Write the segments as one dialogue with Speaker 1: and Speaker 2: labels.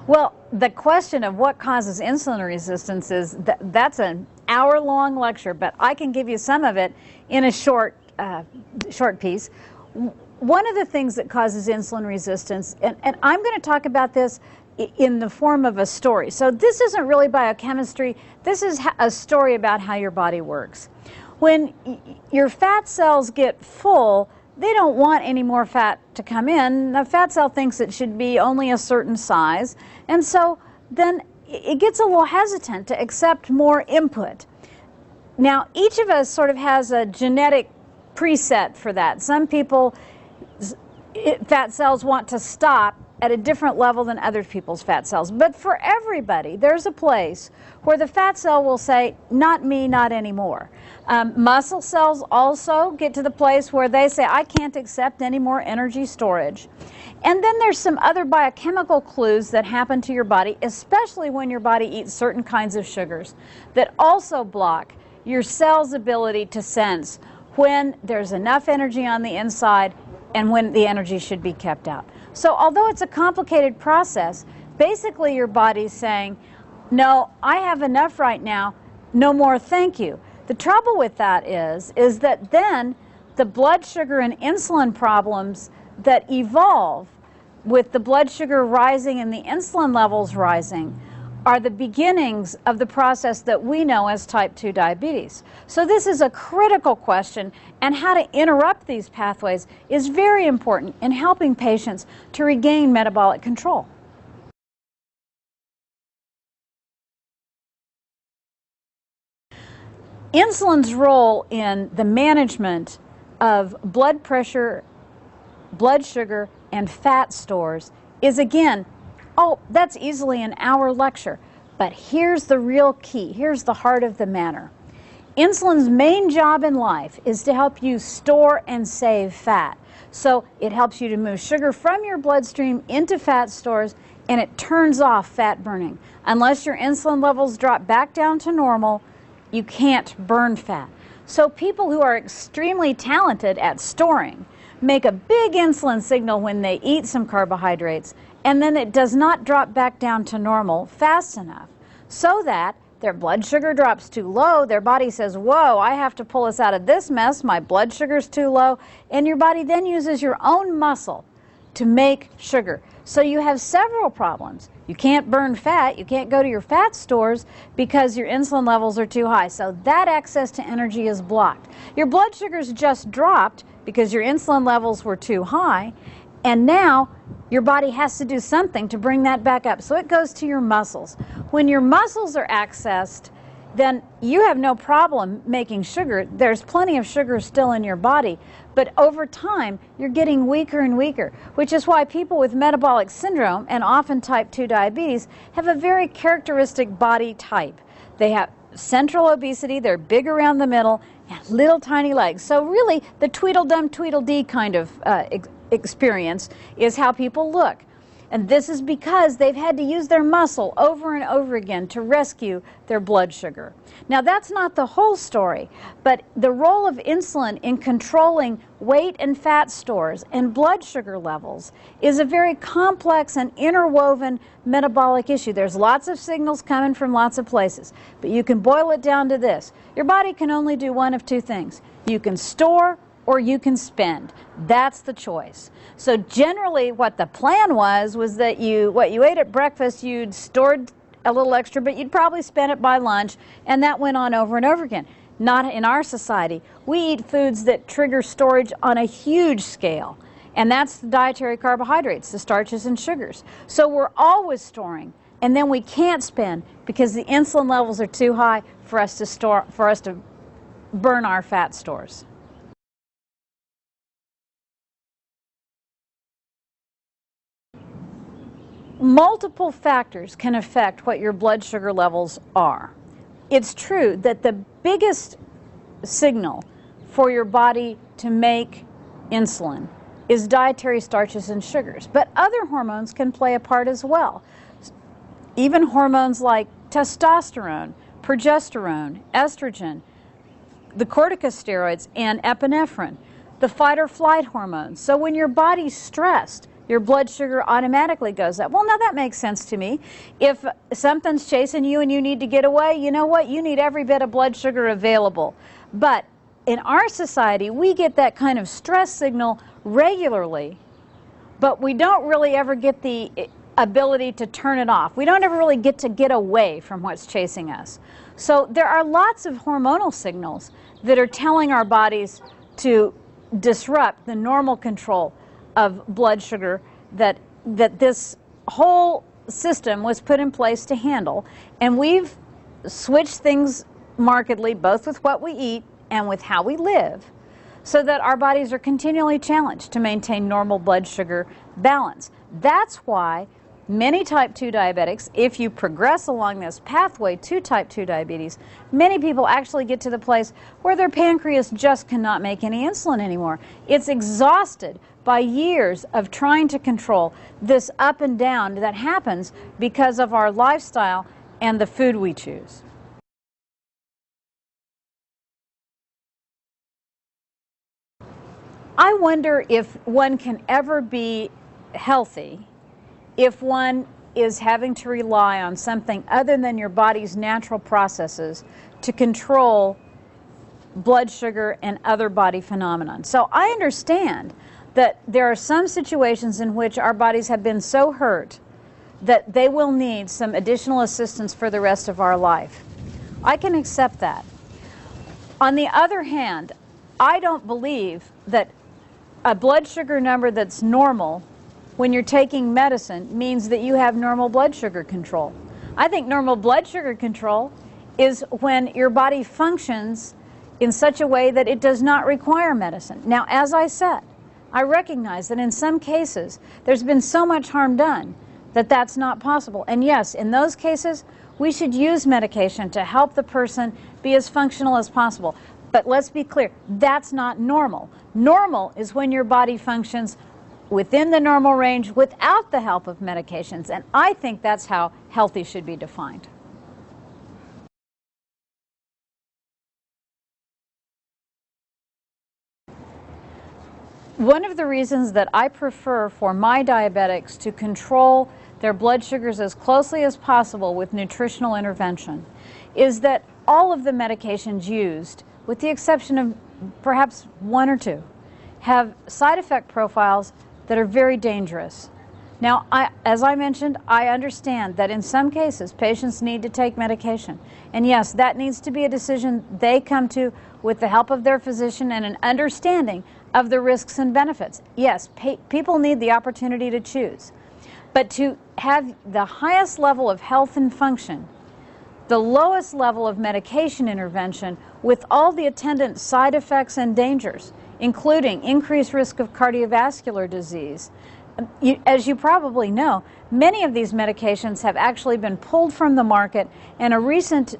Speaker 1: Well, the question of what causes insulin resistance is that's an hour-long lecture, but I can give you some of it in a short piece. One of the things that causes insulin resistance, and I'm going to talk about this in the form of a story. So this isn't really biochemistry. This is a story about how your body works. When your fat cells get full, they don't want any more fat to come in. The fat cell thinks it should be only a certain size, and so then it gets a little hesitant to accept more input. Now, each of us sort of has a genetic preset for that. Some people, fat cells want to stop at a different level than other people's fat cells. But for everybody, there's a place where the fat cell will say, not me, not anymore. Muscle cells also get to the place where they say, I can't accept any more energy storage. And then there's some other biochemical clues that happen to your body, especially when your body eats certain kinds of sugars, that also block your cell's ability to sense when there's enough energy on the inside and when the energy should be kept out. So although it's a complicated process, basically your body's saying, no, I have enough right now, no more, thank you. The trouble with that is that then the blood sugar and insulin problems that evolve with the blood sugar rising and the insulin levels rising are the beginnings of the process that we know as type 2 diabetes. So this is a critical question, and how to interrupt these pathways is very important in helping patients to regain metabolic control. Insulin's role in the management of blood pressure, blood sugar, and fat stores is, again, oh, that's easily an hour lecture. But here's the real key. Here's the heart of the matter. Insulin's main job in life is to help you store and save fat. So it helps you to move sugar from your bloodstream into fat stores, and it turns off fat burning. Unless your insulin levels drop back down to normal, you can't burn fat. So people who are extremely talented at storing make a big insulin signal when they eat some carbohydrates, and then it does not drop back down to normal fast enough so that their blood sugar drops too low. Their body says, whoa, I have to pull us out of this mess. My blood sugar's too low. And your body then uses your own muscle to make sugar. So you have several problems. You can't burn fat. You can't go to your fat stores because your insulin levels are too high. So that access to energy is blocked. Your blood sugars just dropped because your insulin levels were too high. And now your body has to do something to bring that back up. So it goes to your muscles. When your muscles are accessed, then you have no problem making sugar. There's plenty of sugar still in your body. But over time, you're getting weaker and weaker, which is why people with metabolic syndrome and often type 2 diabetes have a very characteristic body type. They have central obesity, they're big around the middle, and little tiny legs. So really, the Tweedledum Tweedledee kind of experience is how people look. And this is because they've had to use their muscle over and over again to rescue their blood sugar. Now, that's not the whole story, but the role of insulin in controlling weight and fat stores and blood sugar levels is a very complex and interwoven metabolic issue. There's lots of signals coming from lots of places, but you can boil it down to this. Your body can only do one of two things. You can store or you can spend. That's the choice. So generally what the plan was that what you ate at breakfast, you'd stored a little extra, but you'd probably spend it by lunch, and that went on over and over again. Not in our society. We eat foods that trigger storage on a huge scale, and that's the dietary carbohydrates, the starches and sugars. So we're always storing, and then we can't spend because the insulin levels are too high for us to burn our fat stores. Multiple factors can affect what your blood sugar levels are. It's true that the biggest signal for your body to make insulin is dietary starches and sugars, but other hormones can play a part as well. Even hormones like testosterone, progesterone, estrogen, the corticosteroids, and epinephrine, the fight or flight hormones. So when your body's stressed, your blood sugar automatically goes up. Well, now that makes sense to me. If something's chasing you and you need to get away, you know what? You need every bit of blood sugar available. But in our society, we get that kind of stress signal regularly, but we don't really ever get the ability to turn it off. We don't ever really get to get away from what's chasing us. So there are lots of hormonal signals that are telling our bodies to disrupt the normal control of blood sugar that this whole system was put in place to handle. And we've switched things markedly, both with what we eat and with how we live, so that our bodies are continually challenged to maintain normal blood sugar balance. That's why many type 2 diabetics, if you progress along this pathway to type 2 diabetes, many people actually get to the place where their pancreas just cannot make any insulin anymore. It's exhausted by years of trying to control this up and down that happens because of our lifestyle and the food we choose. I wonder if one can ever be healthy if one is having to rely on something other than your body's natural processes to control blood sugar and other body phenomena. So I understand that there are some situations in which our bodies have been so hurt that they will need some additional assistance for the rest of our life. I can accept that. On the other hand, I don't believe that a blood sugar number that's normal when you're taking medicine means that you have normal blood sugar control. I think normal blood sugar control is when your body functions in such a way that it does not require medicine. Now, as I said, I recognize that in some cases there's been so much harm done that that's not possible. And yes, in those cases, we should use medication to help the person be as functional as possible. But let's be clear, that's not normal. Normal is when your body functions within the normal range without the help of medications, and I think that's how healthy should be defined. One of the reasons that I prefer for my diabetics to control their blood sugars as closely as possible with nutritional intervention is that all of the medications used, with the exception of perhaps one or two, have side effect profiles that are very dangerous. Now, as I mentioned, I understand that in some cases patients need to take medication. And yes, that needs to be a decision they come to with the help of their physician and an understanding of the risks and benefits. Yes, people need the opportunity to choose. But to have the highest level of health and function, the lowest level of medication intervention with all the attendant side effects and dangers, including increased risk of cardiovascular disease. As you probably know, many of these medications have actually been pulled from the market, and a recent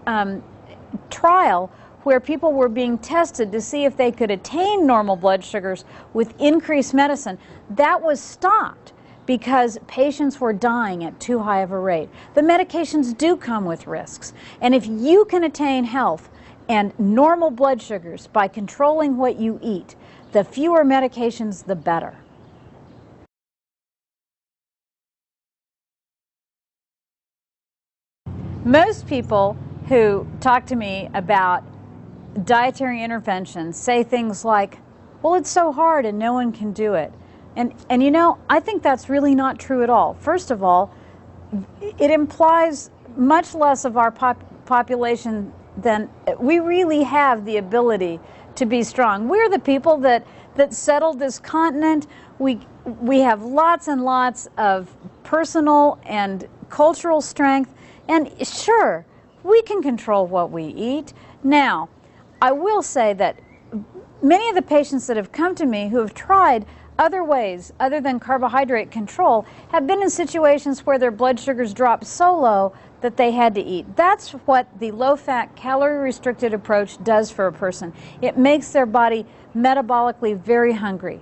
Speaker 1: trial where people were being tested to see if they could attain normal blood sugars with increased medicine, that was stopped because patients were dying at too high of a rate. The medications do come with risks, and if you can attain health and normal blood sugars by controlling what you eat, the fewer medications, the better. Most people who talk to me about dietary interventions say things like, well, it's so hard and no one can do it. And you know, I think that's really not true at all. First of all, it implies much less of our population than we really have the ability to be strong. We're the people that settled this continent. We have lots and lots of personal and cultural strength, and sure, we can control what we eat. Now, I will say that many of the patients that have come to me who have tried other ways other than carbohydrate control have been in situations where their blood sugars dropped so low that they had to eat. That's what the low-fat, calorie-restricted approach does for a person. It makes their body metabolically very hungry.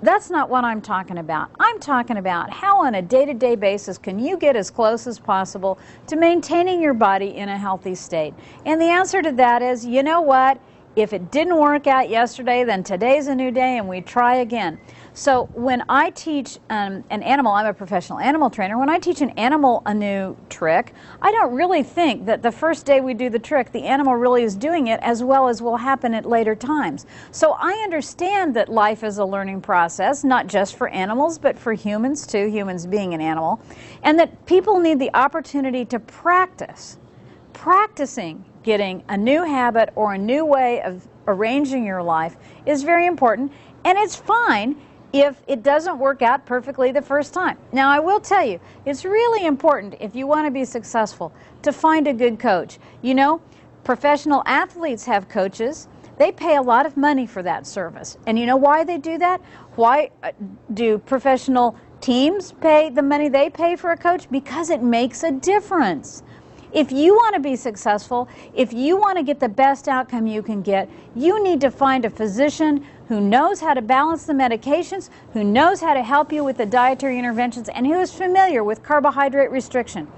Speaker 1: That's not what I'm talking about. I'm talking about how on a day-to-day basis can you get as close as possible to maintaining your body in a healthy state. And the answer to that is, you know what? If it didn't work out yesterday, then today's a new day and we try again. So when I teach an animal, I'm a professional animal trainer, when I teach an animal a new trick, I don't really think that the first day we do the trick, the animal really is doing it as well as will happen at later times. So I understand that life is a learning process, not just for animals, but for humans too, humans being an animal, and that people need the opportunity to practice. Practicing getting a new habit or a new way of arranging your life is very important, and it's fine if it doesn't work out perfectly the first time. Now, I will tell you, it's really important if you want to be successful to find a good coach. You know, professional athletes have coaches. They pay a lot of money for that service. And you know why they do that? Why do professional teams pay the money they pay for a coach? Because it makes a difference. If you want to be successful, if you want to get the best outcome you can get, you need to find a physician who knows how to balance the medications, who knows how to help you with the dietary interventions, and who is familiar with carbohydrate restriction.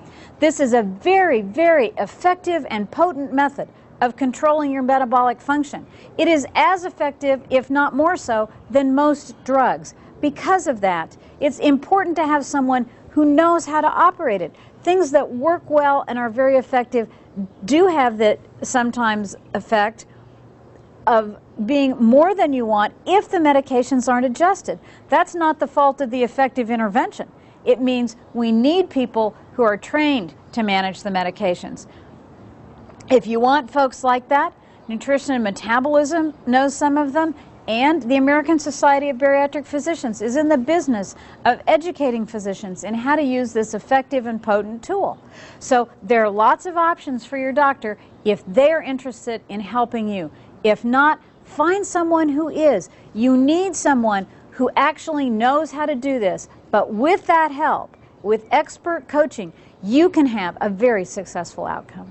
Speaker 1: This is a very, very effective and potent method of controlling your metabolic function. It is as effective, if not more so, than most drugs. Because of that, it's important to have someone who knows how to operate it. Things that work well and are very effective do have the sometimes effect of being more than you want if the medications aren't adjusted. That's not the fault of the effective intervention. It means we need people who are trained to manage the medications. If you want folks like that, Nutrition and Metabolism knows some of them, and the American Society of Bariatric Physicians is in the business of educating physicians in how to use this effective and potent tool. So there are lots of options for your doctor if they're interested in helping you. If not, find someone who is. You need someone who actually knows how to do this, but with that help, with expert coaching, you can have a very successful outcome.